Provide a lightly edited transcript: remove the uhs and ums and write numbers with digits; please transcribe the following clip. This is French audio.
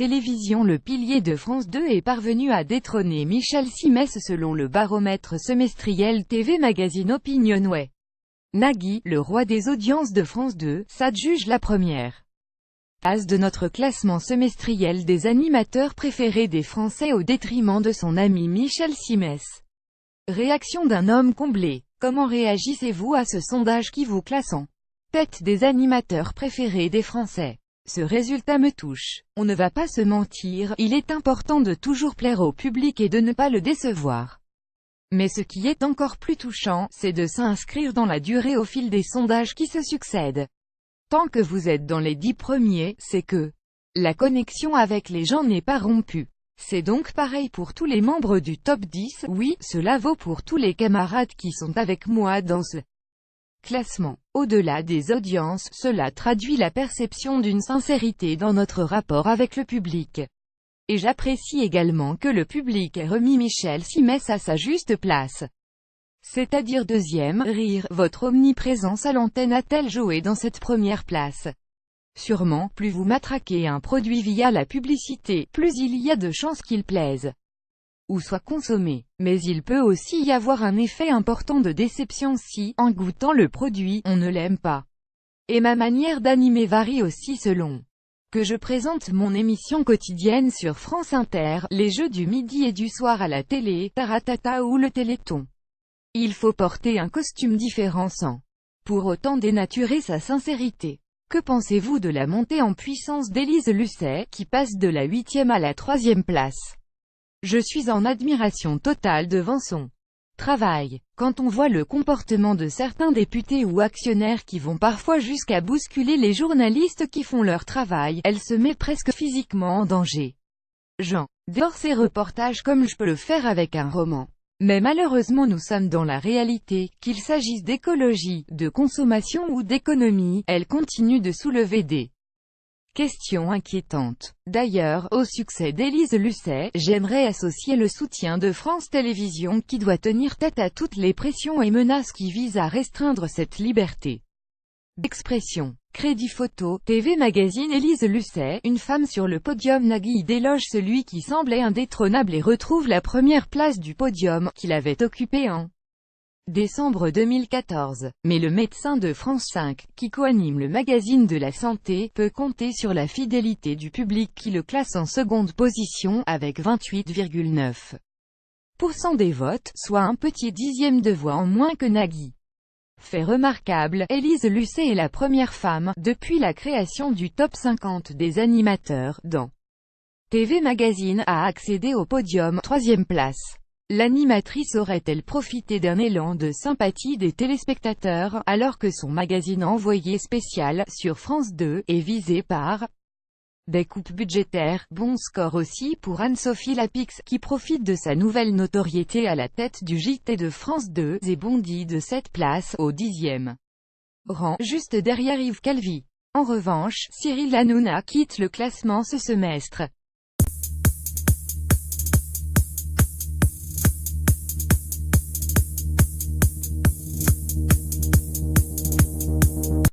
télévision. Le pilier de France 2 est parvenu à détrôner Michel Simès selon le baromètre semestriel TV Magazine Opinionway. Nagui, le roi des audiences de France 2, s'adjuge la première place de notre classement semestriel des animateurs préférés des Français au détriment de son ami Michel Simès. Réaction d'un homme comblé. Comment réagissez-vous à ce sondage qui vous classe en tête des animateurs préférés des Français? Ce résultat me touche. On ne va pas se mentir, il est important de toujours plaire au public et de ne pas le décevoir. Mais ce qui est encore plus touchant, c'est de s'inscrire dans la durée au fil des sondages qui se succèdent. Tant que vous êtes dans les 10 premiers, c'est que la connexion avec les gens n'est pas rompue. C'est donc pareil pour tous les membres du top 10, oui, cela vaut pour tous les camarades qui sont avec moi dans ce classement. Au-delà des audiences, cela traduit la perception d'une sincérité dans notre rapport avec le public. Et j'apprécie également que le public ait remis Michel Simès à sa juste place. C'est-à-dire deuxième, rire, votre omniprésence à l'antenne a-t-elle joué dans cette première place? Sûrement, plus vous matraquez un produit via la publicité, plus il y a de chances qu'il plaise ou soit consommé. Mais il peut aussi y avoir un effet important de déception si, en goûtant le produit, on ne l'aime pas. Et ma manière d'animer varie aussi selon que je présente mon émission quotidienne sur France Inter, les jeux du midi et du soir à la télé, Taratata ou le Téléthon. Il faut porter un costume différent sans pour autant dénaturer sa sincérité. Que pensez-vous de la montée en puissance d'Élise Lucet, qui passe de la 8e à la 3e place? Je suis en admiration totale devant son travail. Quand on voit le comportement de certains députés ou actionnaires qui vont parfois jusqu'à bousculer les journalistes qui font leur travail, elle se met presque physiquement en danger. J'adore ces reportages comme je peux le faire avec un roman. Mais malheureusement nous sommes dans la réalité, qu'il s'agisse d'écologie, de consommation ou d'économie, elle continue de soulever des questions inquiétantes. D'ailleurs, au succès d'Élise Lucet, j'aimerais associer le soutien de France Télévisions qui doit tenir tête à toutes les pressions et menaces qui visent à restreindre cette liberté d'expression. Crédit photo, TV Magazine. Élise Lucet, une femme sur le podium. Nagui déloge celui qui semblait indétrônable et retrouve la première place du podium, qu'il avait occupé en décembre 2014. Mais le médecin de France 5, qui coanime le magazine de la santé, peut compter sur la fidélité du public qui le classe en seconde position, avec 28,9% des votes, soit un petit dixième de voix en moins que Nagui. Fait remarquable, Élise Lucet est la première femme, depuis la création du top 50 des animateurs, dans TV Magazine, à accéder au podium, 3e place. L'animatrice aurait-elle profité d'un élan de sympathie des téléspectateurs, alors que son magazine envoyé spécial, sur France 2, est visé par des coupes budgétaires? Bon score aussi pour Anne-Sophie Lapix, qui profite de sa nouvelle notoriété à la tête du JT de France 2, et bondit de 7 places, au 10e rang, juste derrière Yves Calvi. En revanche, Cyril Hanouna quitte le classement ce semestre.